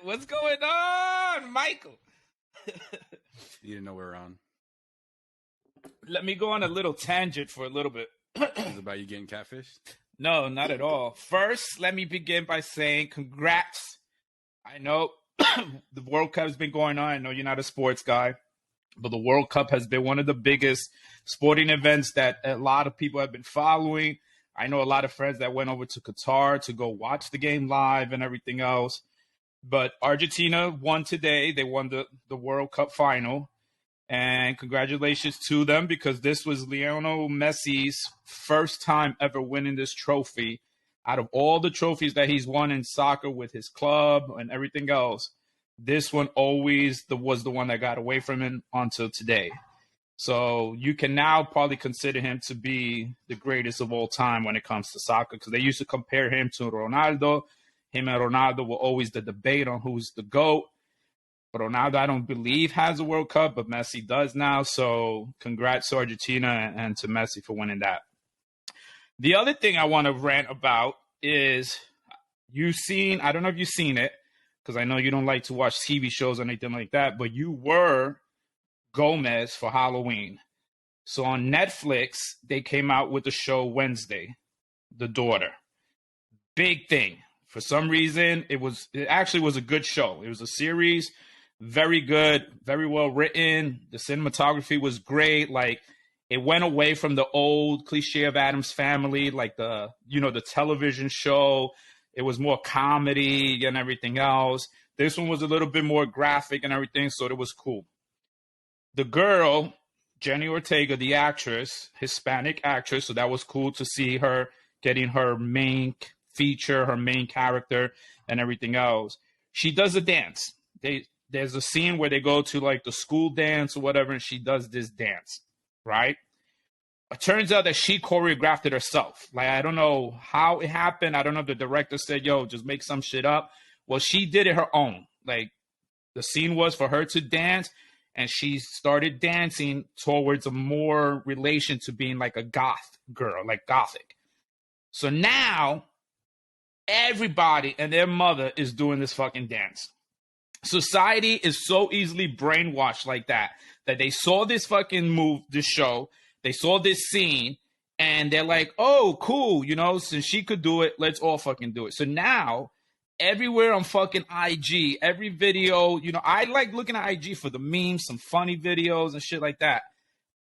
What's going on, Michael? You didn't know we were on. Let me go on a little tangent for a little bit. Is it about you getting catfished? No, not at all. First, let me begin by saying congrats. I know the World Cup has been going on. I know you're not a sports guy, but the World Cup has been one of the biggest sporting events that a lot of people have been following. I know a lot of friends that went over to Qatar to go watch the game live and everything else. But Argentina won today. They won the World Cup final. And congratulations to them, because this was Lionel Messi's first time ever winning this trophy. Out of all the trophies that he's won in soccer with his club and everything else, this one always was the one that got away from him until today. So you can now probably consider him to be the greatest of all time when it comes to soccer, because they used to compare him to Ronaldo. Him and Ronaldo were always the debate on who's the GOAT. Ronaldo, I don't believe, has a World Cup, but Messi does now. So congrats to Argentina and to Messi for winning that. The other thing I want to rant about is I don't know if you've seen it, because I know you don't like to watch TV shows or anything like that, but you were Gomez for Halloween. So on Netflix, they came out with the show Wednesday, The Daughter. Big thing. For some reason, it actually was a good show. It was a series. Very good, very well written. The cinematography was great. Like, it went away from the old cliche of Addams Family, like the television show. It was more comedy and everything else. This one was a little bit more graphic and everything, so it was cool. The girl, Jenny Ortega, the actress, Hispanic actress, so that was cool to see her getting her main feature, her main character, and everything else. She does a dance. There's a scene where they go to like the school dance or whatever, and she does this dance, right? It turns out that she choreographed it herself. Like, I don't know how it happened. I don't know if the director said, yo, just make some shit up. Well, she did it her own. Like, the scene was for her to dance, and she started dancing towards a more relation to being like a goth girl, like gothic. So now everybody and their mother is doing this fucking dance. Society is so easily brainwashed like that they saw this fucking this show, they saw this scene, and they're like, oh, cool, since she could do it, let's all fucking do it. So now, everywhere on fucking IG, every video, I like looking at IG for the memes, some funny videos and shit like that.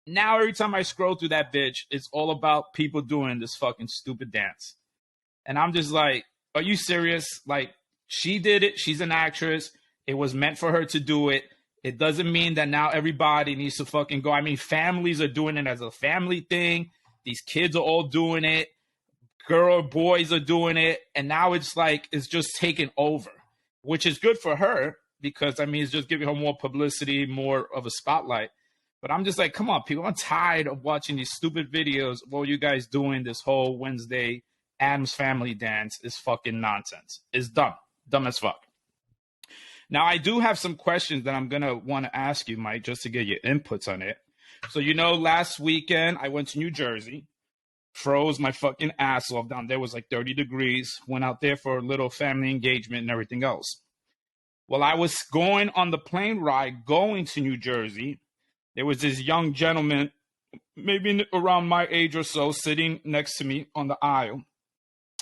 Now, every time I scroll through that bitch, it's all about people doing this fucking stupid dance. And I'm just like, are you serious? Like, she did it. She's an actress. It was meant for her to do it. It doesn't mean that now everybody needs to fucking go. I mean, families are doing it as a family thing. These kids are all doing it. Boys are doing it. And now it's like, it's just taking over, which is good for her because, I mean, it's just giving her more publicity, more of a spotlight. But I'm just like, come on, people. I'm tired of watching these stupid videos of all you guys doing this whole Wednesday Addams Family dance. Is fucking nonsense. It's dumb. Dumb as fuck. Now, I do have some questions that I'm going to want to ask you, Mike, just to get your inputs on it. So, last weekend I went to New Jersey, froze my fucking ass off down there. It was like 30 degrees. Went out there for a little family engagement and everything else. Well, I was going on the plane ride going to New Jersey. There was this young gentleman, maybe around my age or so, sitting next to me on the aisle.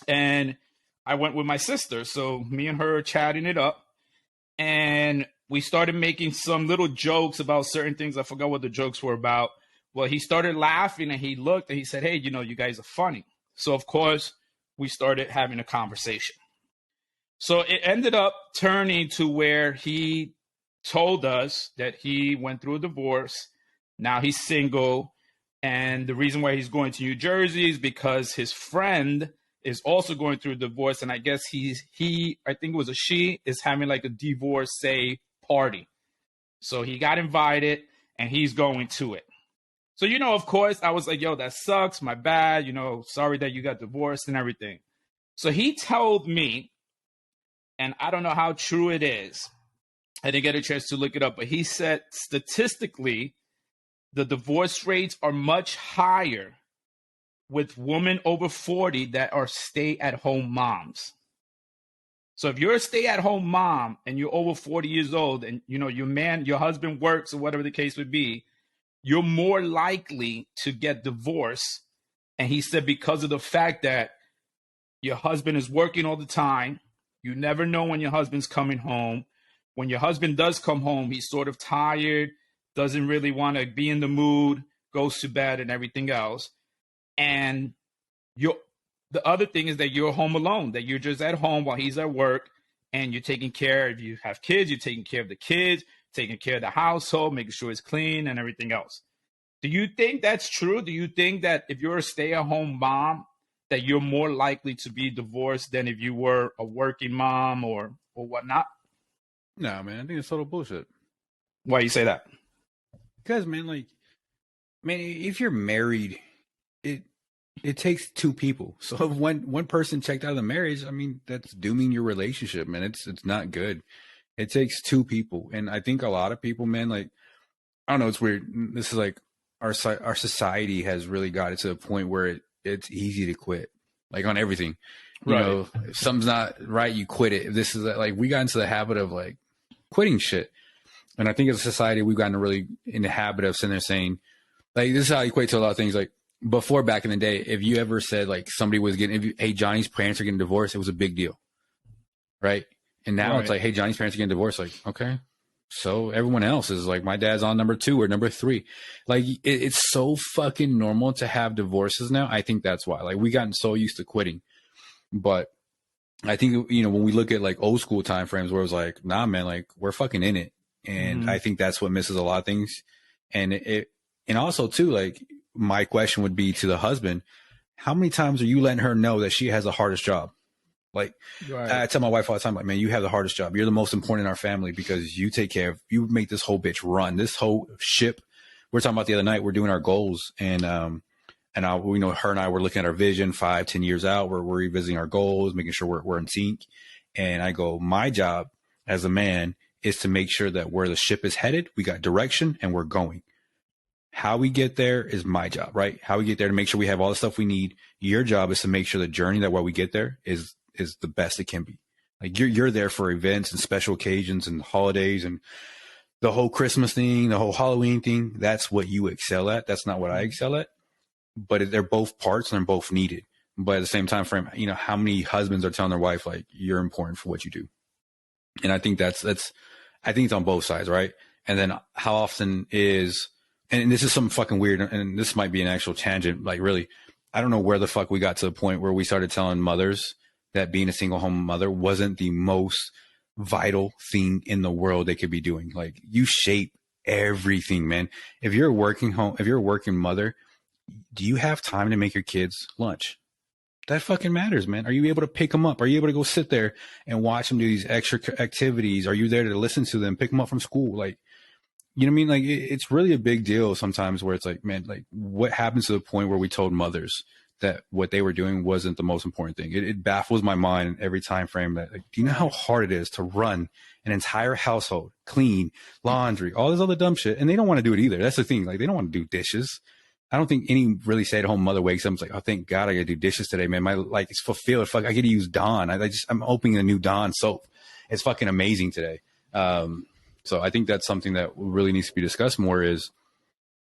And I went with my sister. So me and her chatting it up. And we started making some little jokes about certain things. I forgot what the jokes were about. Well, he started laughing and he looked and he said, hey, you guys are funny. So, of course, we started having a conversation. So it ended up turning to where he told us that he went through a divorce. Now he's single. And the reason why he's going to New Jersey is because his friend is also going through a divorce, and I guess I think it was a she, is having like a divorcee party. So he got invited, and he's going to it. So, of course, I was like, yo, that sucks, my bad, sorry that you got divorced and everything. So he told me, and I don't know how true it is, I didn't get a chance to look it up, but he said statistically, the divorce rates are much higher with women over 40 that are stay-at-home moms. So if you're a stay-at-home mom and you're over 40 years old and your husband works or whatever the case would be, you're more likely to get divorced. And he said because of the fact that your husband is working all the time, you never know when your husband's coming home. When your husband does come home, he's sort of tired, doesn't really want to be in the mood, goes to bed and everything else. And the other thing is that you're home alone, that you're just at home while he's at work, and you're taking care, if you have kids, you're taking care of the kids, taking care of the household, making sure it's clean and everything else. Do you think that's true? Do you think that if you're a stay-at-home mom, that you're more likely to be divorced than if you were a working mom or whatnot? No, man, I think it's total bullshit. Why you say that? Because, man, if you're married, it takes two people. So if one person checked out of the marriage, I mean, that's dooming your relationship, man. It's not good. It takes two people. And I think a lot of people, man, like, I don't know, it's weird. This is like our society has really got it to a point where it's easy to quit, like on everything. You know, if something's not right, you quit it. This is like, we got into the habit of like quitting shit. And I think as a society, we've gotten really in the habit of sitting there saying, like, this is how you equate to a lot of things. Like, before, back in the day, if you ever said like somebody was hey, Johnny's parents are getting divorced, it was a big deal, right? And now it's like, hey, Johnny's parents are getting divorced. Like, okay, so everyone else is like, my dad's on number 2 or number 3. Like, it's so fucking normal to have divorces now. I think that's why. Like, we gotten so used to quitting. But I think, when we look at like old school time frames where it was like, nah, man, like, we're fucking in it. And I think that's what misses a lot of things. And and also too, like, my question would be to the husband, how many times are you letting her know that she has the hardest job? Like, I tell my wife all the time, like, man, you have the hardest job. You're the most important in our family because you take care of, you make this whole bitch run, this whole ship. We're talking about the other night, we're doing our goals, and her and I were looking at our vision 5-10 years out. We're revisiting our goals, making sure we're in sync. And I go, my job as a man is to make sure that where the ship is headed, we got direction and we're going. How we get there is my job, right? How we get there to make sure we have all the stuff we need. Your job is to make sure the journey that while we get there is the best it can be. Like, you're there for events and special occasions and holidays and the whole Christmas thing, the whole Halloween thing. That's what you excel at. That's not what I excel at. But they're both parts and they're both needed. But at the same time frame, how many husbands are telling their wife, like, you're important for what you do? And I think I think it's on both sides, right? And then how often is, and this is something fucking weird, and this might be an actual tangent, like, really, I don't know where the fuck we got to the point where we started telling mothers that being a single home mother wasn't the most vital thing in the world they could be doing. Like, you shape everything, man. If you're a working mother, do you have time to make your kids lunch? That fucking matters, man. Are you able to pick them up? Are you able to go sit there and watch them do these extra activities? Are you there to listen to them, pick them up from school? Like, you know what I mean? Like, it's really a big deal sometimes where it's like, man, like, what happens to the point where we told mothers that what they were doing wasn't the most important thing? It baffles my mind every time frame that, like, do you know how hard it is to run an entire household, clean, laundry, all this other dumb shit? And they don't want to do it either. That's the thing. Like, they don't want to do dishes. I don't think any really stay-at-home mother wakes up and is like, oh, thank God I got to do dishes today, man. My, like, it's fulfilled. Fuck, I get to use Dawn. I'm opening a new Dawn soap. It's fucking amazing today. So I think that's something that really needs to be discussed more is,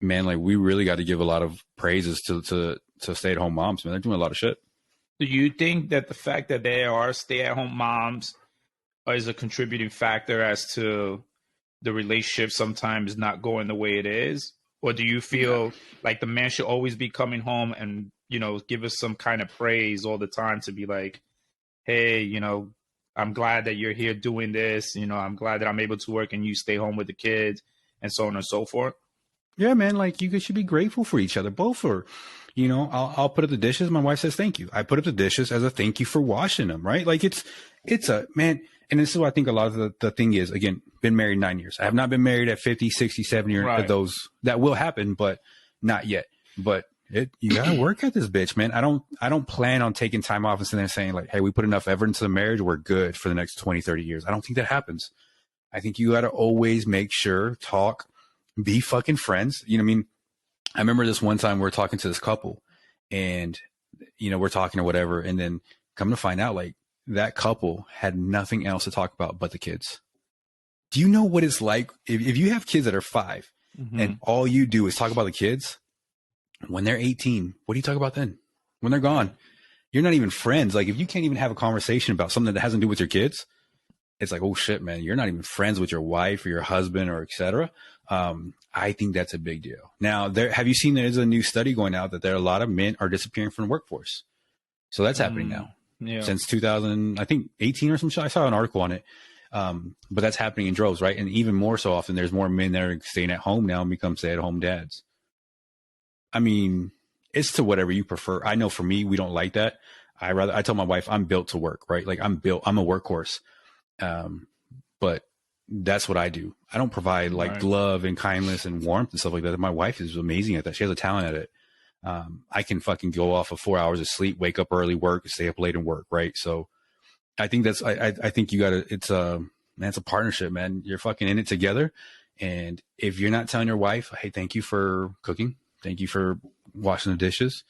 man, like, we really got to give a lot of praises to stay-at-home moms, man. They're doing a lot of shit. Do you think that the fact that there are stay-at-home moms is a contributing factor as to the relationship sometimes not going the way it is? Or do you feel like the man should always be coming home and, give us some kind of praise all the time to be like, hey, I'm glad that you're here doing this. I'm glad that I'm able to work and you stay home with the kids and so on and so forth. Yeah, man. Like, you should be grateful for each other. Both are, I'll put up the dishes. My wife says, thank you. I put up the dishes as a thank you for washing them. Right. Like, it's a, man. And this is what I think a lot of the thing is, again, been married 9 years. I have not been married at 50, 60, 70 or those. That will happen, but not yet. But you got to work at this bitch, man. I don't plan on taking time off and sitting there saying like, hey, we put enough effort into the marriage. We're good for the next 20, 30 years. I don't think that happens. I think you got to always make sure, talk, be fucking friends. You know what I mean? I remember this one time we were talking to this couple and, we're talking or whatever. And then come to find out, like, that couple had nothing else to talk about but the kids. Do you know what it's like if you have kids that are 5 and all you do is talk about the kids? When they're 18, what do you talk about then? When they're gone, you're not even friends. Like, if you can't even have a conversation about something that has to do with your kids, it's like, oh shit, man, you're not even friends with your wife or your husband or etc. I think that's a big deal. Now, have you seen there's a new study going out that there are a lot of men are disappearing from the workforce. So that's happening now. Yeah. Since 2000, I think 18 or some shit. I saw an article on it. But that's happening in droves, right? And even more so often, there's more men that are staying at home now and become stay-at-home dads. I mean, it's to whatever you prefer. I know for me, we don't like that. I tell my wife, I'm built to work, right? Like I'm a workhorse. But that's what I do. I don't provide like love and kindness and warmth and stuff like that. My wife is amazing at that. She has a talent at it. I can fucking go off of 4 hours of sleep, wake up early, work, stay up late and work. Right. So I think I think you gotta, it's a partnership, man. You're fucking in it together. And if you're not telling your wife, hey, thank you for cooking. Thank you for washing the dishes.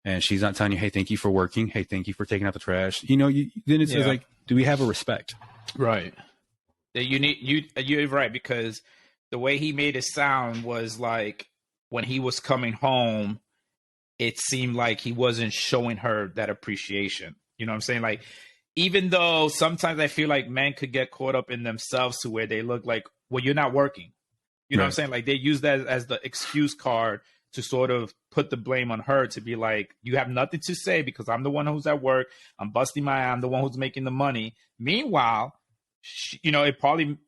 And she's not telling you, hey, thank you for working. Hey, thank you for taking out the trash. You know, then it's like, do we have a respect? Right. You're right, because the way he made it sound was like when he was coming home, it seemed like he wasn't showing her that appreciation. You know what I'm saying? Like, even though sometimes I feel like men could get caught up in themselves to where they look like, well, you're not working. You know what I'm saying? Like, they use that as the excuse card to sort of put the blame on her, to be like, you have nothing to say because I'm the one who's at work. I'm busting my ass. I'm the one who's making the money. Meanwhile, she, you know, it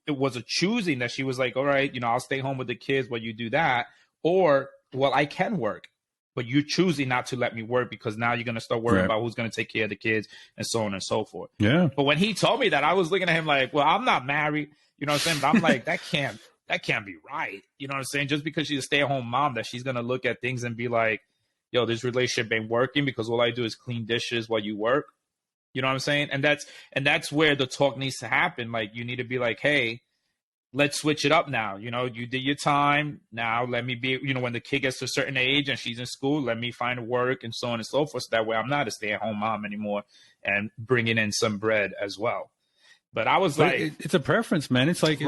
was a choosing that she was like, all right, you know, I'll stay home with the kids while you do that. Or, well, I can work, but you're choosing not to let me work because now you're going to start worrying about who's going to take care of the kids and so on and so forth. Yeah. But when he told me that, I was looking at him like, well, I'm not married. You know what I'm saying? But I'm like, that can't be right. You know what I'm saying? Just because she's a stay-at-home mom, that she's going to look at things and be like, yo, this relationship ain't working because all I do is clean dishes while you work. You know what I'm saying? And that's where the talk needs to happen. Like, you need to be like, hey, let's switch it up now. You know, you did your time. Now let me be, you know, when the kid gets to a certain age and she's in school, let me find work and so on and so forth. So that way I'm not a stay-at-home mom anymore and bringing in some bread as well. But I was like, it's a preference, man. It's like,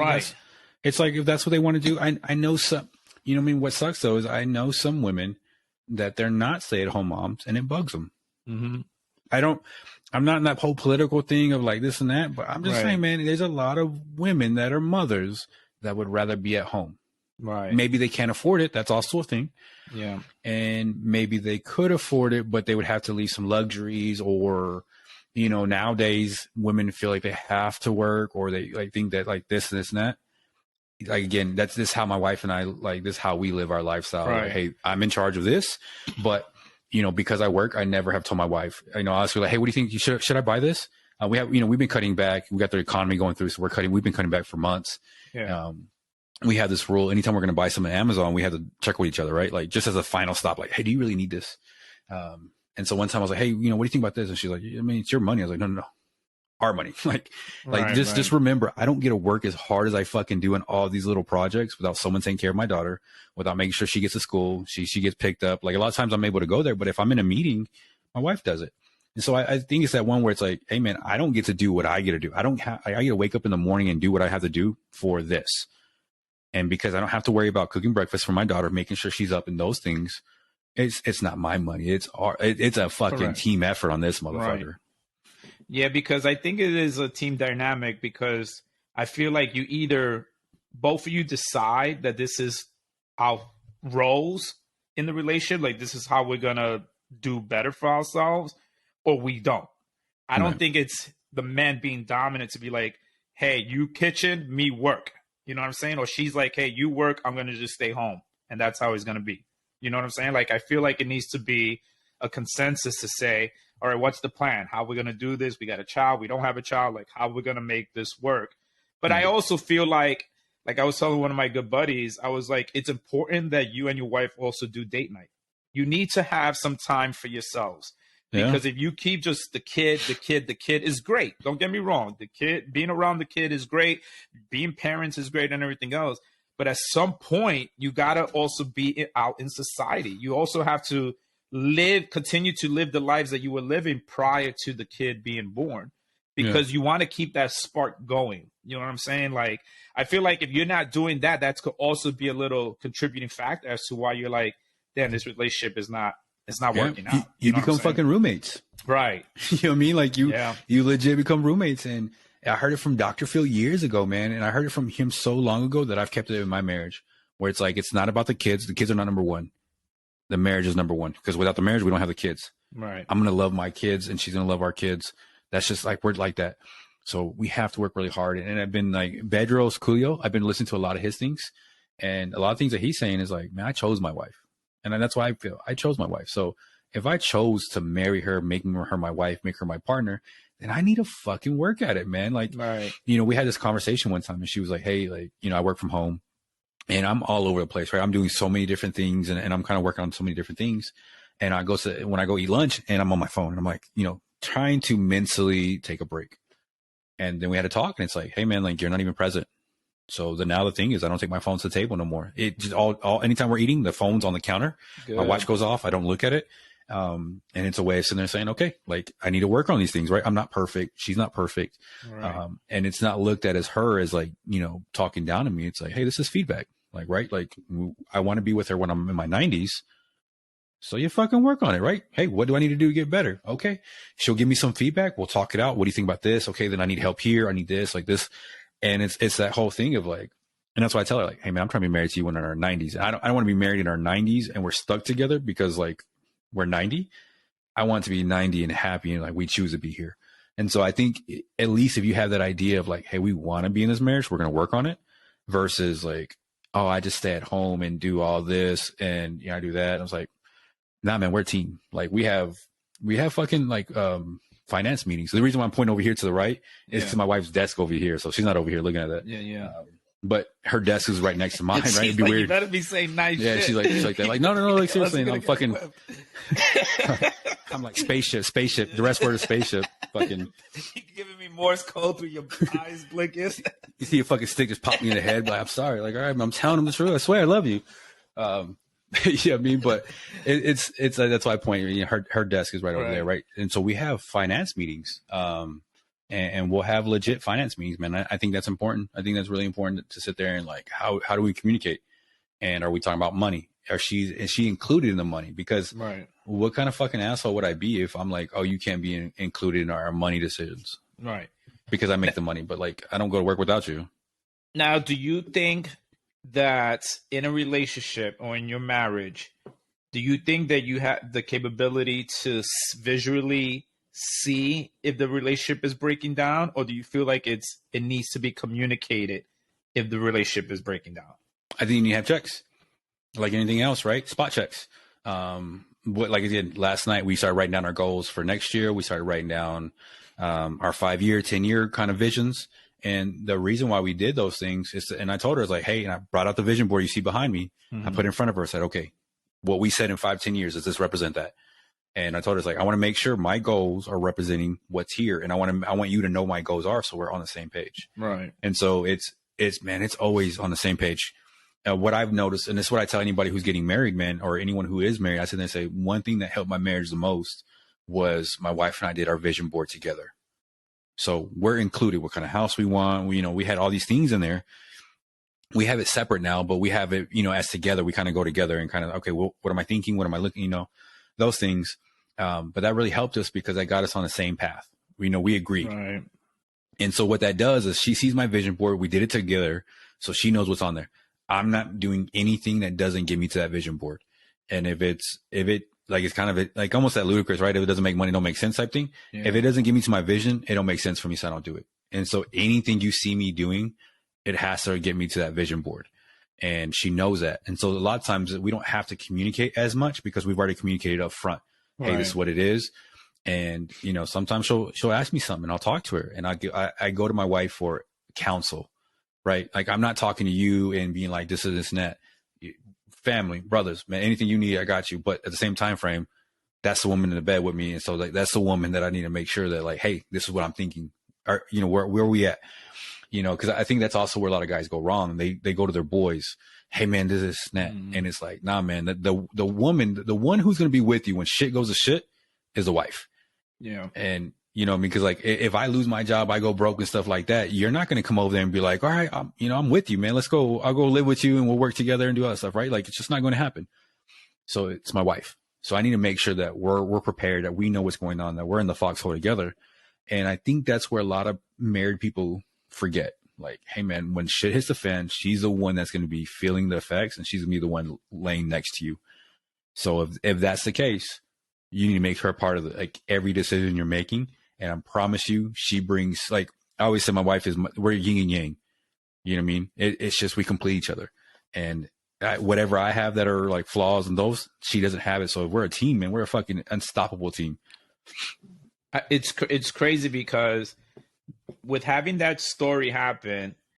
it's like, if that's what they want to do. I know some, you know what I mean? What sucks though is I know some women that they're not stay-at-home moms and it bugs them. Mm-hmm. I'm not in that whole political thing of like this and that, but I'm just saying, man, there's a lot of women that are mothers that would rather be at home. Right. Maybe they can't afford it. That's also a thing. Yeah. And maybe they could afford it, but they would have to leave some luxuries, or, you know, nowadays women feel like they have to work, or they like think that like this and that. Like, again, this how my wife and I, like, this how we live our lifestyle. Right. Like, hey, I'm in charge of this, but you know, because I work, I never have told my wife. You know, I was like, hey, what do you think? Should I buy this? We've been cutting back. We got the economy going through, so we've been cutting back for months. Yeah. We have this rule: anytime we're going to buy something on Amazon, we have to check with each other, right? Like, just as a final stop, like, hey, do you really need this? And so one time I was like, hey, you know, what do you think about this? And she's like, I mean, it's your money. I was like, no. Our money. Just remember, I don't get to work as hard as I fucking do in all these little projects without someone taking care of my daughter, without making sure she gets to school, she gets picked up. Like, a lot of times I'm able to go there, but if I'm in a meeting, my wife does it. And so I think it's that one where it's like, hey man, I don't get to do what I get to do. I get to wake up in the morning and do what I have to do for this. And because I don't have to worry about cooking breakfast for my daughter, making sure she's up in those things, it's not my money. It's a fucking team effort on this motherfucker. Right. Yeah, because I think it is a team dynamic, because I feel like you either, both of you decide that this is our roles in the relationship, like this is how we're going to do better for ourselves, or we don't. I don't think it's the man being dominant to be like, hey, you kitchen, me work. You know what I'm saying? Or she's like, hey, you work, I'm going to just stay home. And that's how it's going to be. You know what I'm saying? Like, I feel like it needs to be a consensus to say, all right, what's the plan? How are we going to do this? We got a child. We don't have a child. Like, how are we going to make this work? But I also feel like I was telling one of my good buddies, I was like, it's important that you and your wife also do date night. You need to have some time for yourselves. Because if you keep just the kid is great. Don't get me wrong. The kid, being around the kid is great. Being parents is great and everything else. But at some point, you got to also be out in society. You also have to continue to live the lives that you were living prior to the kid being born. because you want to keep that spark going. You know what I'm saying? Like, I feel like if you're not doing that, that could also be a little contributing factor as to why you're like, damn, this relationship is not, it's not working out. You become fucking roommates. Right. You know what I mean? Like you legit become roommates. And I heard it from Dr. Phil years ago, man. And I heard it from him so long ago that I've kept it in my marriage, where it's like, it's not about the kids. The kids are not number one. The marriage is number one, because without the marriage, we don't have the kids. Right. I'm going to love my kids and she's going to love our kids. That's just like, we're like that. So we have to work really hard. And I've been like Bedros Coelho. I've been listening to a lot of his things, and a lot of things that he's saying is like, man, I chose my wife. And that's why I feel I chose my wife. So if I chose to marry her, making her my wife, make her my partner, then I need to fucking work at it, man. Like, you know, we had this conversation one time and she was like, hey, like, you know, I work from home and I'm all over the place, right? I'm doing so many different things and I'm kind of working on so many different things. And when I go eat lunch and I'm on my phone and I'm like, you know, trying to mentally take a break. And then we had a talk and it's like, hey man, like you're not even present. So now the thing is I don't take my phone to the table no more. It just anytime we're eating, the phone's on the counter. Good. My watch goes off. I don't look at it. And it's a way of sitting there saying, okay, like I need to work on these things, right? I'm not perfect. She's not perfect. Right. And it's not looked at as her as like, you know, talking down to me. It's like, hey, this is feedback. Like, right. Like I want to be with her when I'm in my 90s. So you fucking work on it, right? Hey, what do I need to do to get better? Okay. She'll give me some feedback. We'll talk it out. What do you think about this? Okay. Then I need help here. I need this, like this. And it's that whole thing of like, and that's why I tell her like, hey man, I'm trying to be married to you when in our 90s. I don't want to be married in our 90s and we're stuck together because like we're 90. I want to be 90 and happy and like we choose to be here. And so I think at least if you have that idea of like, hey, we want to be in this marriage, we're going to work on it, versus like, oh, I just stay at home and do all this and I do that. And I was like, nah, man, we're a team. Like we have fucking like finance meetings. So the reason why I'm pointing over here to the right is because my wife's desk over here. So she's not over here looking at that. Yeah. But her desk is right next to mine, right? It'd be like, weird. You better be saying nice shit. She's like that. Like, no, like seriously. And I'm fucking, I'm like spaceship. The rest word is spaceship. Fucking. You giving me Morse code through your eyes blinking. You see a fucking stick just pop me in the head, but I'm sorry. Like, all right, I'm telling him the truth. I swear I love you. Yeah, I mean, but it's that's why I point. You know, her desk is right over there, right? And so we have finance meetings, and we'll have legit finance meetings, man. I think that's important. I think that's really important to sit there and like, how do we communicate? And are we talking about money? Is she included in the money? Because what kind of fucking asshole would I be if I'm like, oh, you can't be included in our money decisions, right? Because I make the money, but like I don't go to work without you. Now, do you think that in a relationship or in your marriage, do you think that you have the capability to visually see if the relationship is breaking down, or do you feel like it needs to be communicated if the relationship is breaking down? I think you need to have checks, like anything else, right? Spot checks. Like I did last night, we started writing down our goals for next year. We started writing down our 5-year, 10-year kind of visions. And the reason why we did those things is, and I told her, I was like, hey, and I brought out the vision board you see behind me. I put it in front of her, I said, okay, what we said in 5-10 years, does this represent that? And I told her, it's like, I want to make sure my goals are representing what's here. And I want you to know my goals are, so we're on the same page. Right. And so it's always on the same page. What I've noticed, and this is what I tell anybody who's getting married, man, or anyone who is married, I sit there and say, one thing that helped my marriage the most was my wife and I did our vision board together. So we're included what kind of house we want. We had all these things in there. We have it separate now, but we have it, as together, we kind of go together and kind of, okay, well, what am I thinking? What am I looking, those things. But that really helped us because that got us on the same path. We agreed. Right. And so what that does is she sees my vision board. We did it together. So she knows what's on there. I'm not doing anything that doesn't get me to that vision board. And if it like, it's kind of like almost that ludicrous, right? If it doesn't make money, don't make sense type thing. Yeah. If it doesn't get me to my vision, it don't make sense for me. So I don't do it. And so anything you see me doing, it has to get me to that vision board. And she knows that. And so a lot of times we don't have to communicate as much because we've already communicated up front. Hey, this is what it is. And, sometimes she'll ask me something and I'll talk to her and I go to my wife for counsel, right? Like I'm not talking to you and being like, this is this and that. Family, brothers, man, anything you need, I got you. But at the same time frame, that's the woman in the bed with me. And so like, that's the woman that I need to make sure that like, hey, this is what I'm thinking. Or, where are we at? Cause I think that's also where a lot of guys go wrong. They go to their boys. Hey man, this is that. And it's like, nah, man, the woman, the one who's going to be with you when shit goes to shit is the wife. Yeah. And You know, because like if I lose my job, I go broke and stuff like that. You're not going to come over there and be like, all right, I'm with you, man. Let's go. I'll go live with you and we'll work together and do all that stuff. Right. Like it's just not going to happen. So it's my wife. So I need to make sure that we're prepared, that we know what's going on, that we're in the foxhole together. And I think that's where a lot of married people forget. Like, hey man, when shit hits the fan, she's the one that's going to be feeling the effects and she's going to be the one laying next to you. So if that's the case, you need to make her part of like every decision you're making. And I promise you, she brings, like I always say, my wife we're yin and yang. You know what I mean? It's just we complete each other. And whatever I have that are like flaws and those, she doesn't have it. So we're a team, man. We're a fucking unstoppable team. It's crazy because with having that story happen,